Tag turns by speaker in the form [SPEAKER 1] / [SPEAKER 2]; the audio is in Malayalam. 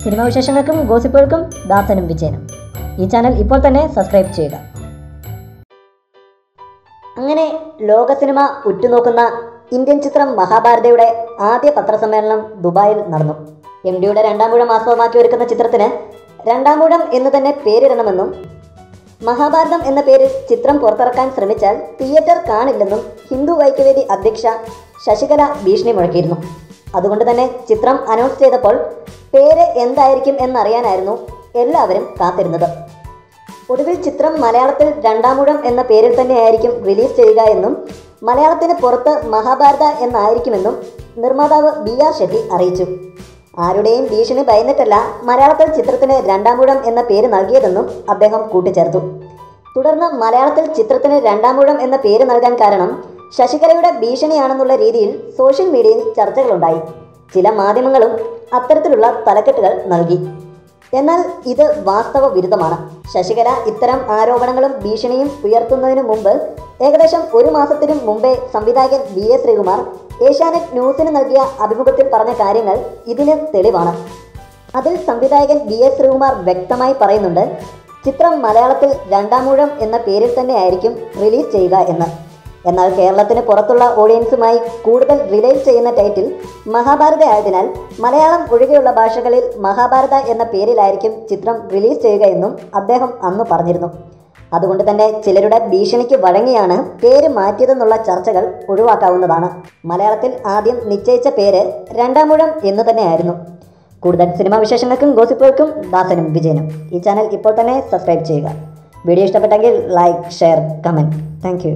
[SPEAKER 1] സിനിമാ വിശേഷങ്ങൾക്കും ഗോസിപ്പുകൾക്കും ദാസനും വിജയനും. ഈ ചാനൽ ഇപ്പോൾ തന്നെ സബ്സ്ക്രൈബ് ചെയ്യുക. അങ്ങനെ ലോക സിനിമ ഉറ്റുനോക്കുന്ന ഇന്ത്യൻ ചിത്രം മഹാഭാരതയുടെ ആദ്യ പത്രസമ്മേളനം ദുബായിൽ നടന്നു. MDയുടെ രണ്ടാമൂഴം ആസ്പദമാക്കി ഒരുക്കുന്ന ചിത്രത്തിന് രണ്ടാമൂഴം എന്ന് തന്നെ പേരിടണമെന്നും മഹാഭാരതം എന്ന പേരിൽ ചിത്രം പുറത്തിറക്കാൻ ശ്രമിച്ചാൽ തിയേറ്റർ കാണില്ലെന്നും ഹിന്ദു ഐക്യവേദി അധ്യക്ഷ ശശികല ഭീഷണി മുഴക്കിയിരുന്നു. അതുകൊണ്ട് തന്നെ ചിത്രം അനൗൺസ് ചെയ്തപ്പോൾ പേര് എന്തായിരിക്കും എന്നറിയാനായിരുന്നു എല്ലാവരും കാത്തിരുന്നത്. ഒടുവിൽ ചിത്രം മലയാളത്തിൽ രണ്ടാമൂഴം എന്ന പേരിൽ തന്നെയായിരിക്കും റിലീസ് ചെയ്യുക എന്നും മലയാളത്തിന് പുറത്ത് മഹാഭാരത എന്നായിരിക്കുമെന്നും നിർമ്മാതാവ് BR ഷെട്ടി അറിയിച്ചു. ആരുടെയും ഭീഷണി ഭയന്നിട്ടല്ല മലയാളത്തിൽ ചിത്രത്തിന് രണ്ടാമൂഴം എന്ന പേര് നൽകിയതെന്നും അദ്ദേഹം കൂട്ടിച്ചേർത്തു. തുടർന്ന് മലയാളത്തിൽ ചിത്രത്തിന് രണ്ടാമൂഴം എന്ന പേര് നൽകാൻ കാരണം ശശികലയുടെ ഭീഷണിയാണെന്നുള്ള രീതിയിൽ സോഷ്യൽ മീഡിയയിൽ ചർച്ചകളുണ്ടായി. ചില മാധ്യമങ്ങളും അത്തരത്തിലുള്ള തലക്കെട്ടുകൾ നൽകി. എന്നാൽ ഇത് വാസ്തവ വിരുദ്ധമാണ്. ശശികല ഇത്തരം ആരോപണങ്ങളും ഭീഷണിയും ഉയർത്തുന്നതിനു മുമ്പ് ഏകദേശം ഒരു മാസത്തിനും മുമ്പേ സംവിധായകൻ VA ശ്രീകുമാർ ഏഷ്യാനെറ്റ് ന്യൂസിന് നൽകിയ അഭിമുഖത്തിൽ പറഞ്ഞ കാര്യങ്ങൾ ഇതിന് തെളിവാണ്. അതിൽ സംവിധായകൻ VA ശ്രീകുമാർ വ്യക്തമായി പറയുന്നുണ്ട്, ചിത്രം മലയാളത്തിൽ രണ്ടാമൂഴം എന്ന പേരിൽ തന്നെയായിരിക്കും റിലീസ് ചെയ്യുക എന്ന്. എന്നാൽ കേരളത്തിന് പുറത്തുള്ള ഓഡിയൻസുമായി കൂടുതൽ റിലേറ്റ് ചെയ്യുന്ന ടൈറ്റിൽ മഹാഭാരത ആയതിനാൽ മലയാളം ഒഴികെയുള്ള ഭാഷകളിൽ മഹാഭാരത എന്ന പേരിലായിരിക്കും ചിത്രം റിലീസ് ചെയ്യുക എന്നും അദ്ദേഹം അന്ന് പറഞ്ഞിരുന്നു. അതുകൊണ്ട് തന്നെ ചിലരുടെ ഭീഷണിക്ക് വഴങ്ങിയാണ് പേര് മാറ്റിയതെന്നുള്ള ചർച്ചകൾ ഒഴിവാക്കാവുന്നതാണ്. മലയാളത്തിൽ ആദ്യം നിശ്ചയിച്ച പേര് രണ്ടാമൂഴം എന്ന് തന്നെയായിരുന്നു. കൂടുതൽ സിനിമാ വിശേഷങ്ങൾക്കും ഗോസിപ്പുകൾക്കും ദാസനും വിജയനും. ഈ ചാനൽ ഇപ്പോൾ തന്നെ സബ്സ്ക്രൈബ് ചെയ്യുക. വീഡിയോ ഇഷ്ടപ്പെട്ടെങ്കിൽ like, share, comment. Thank you.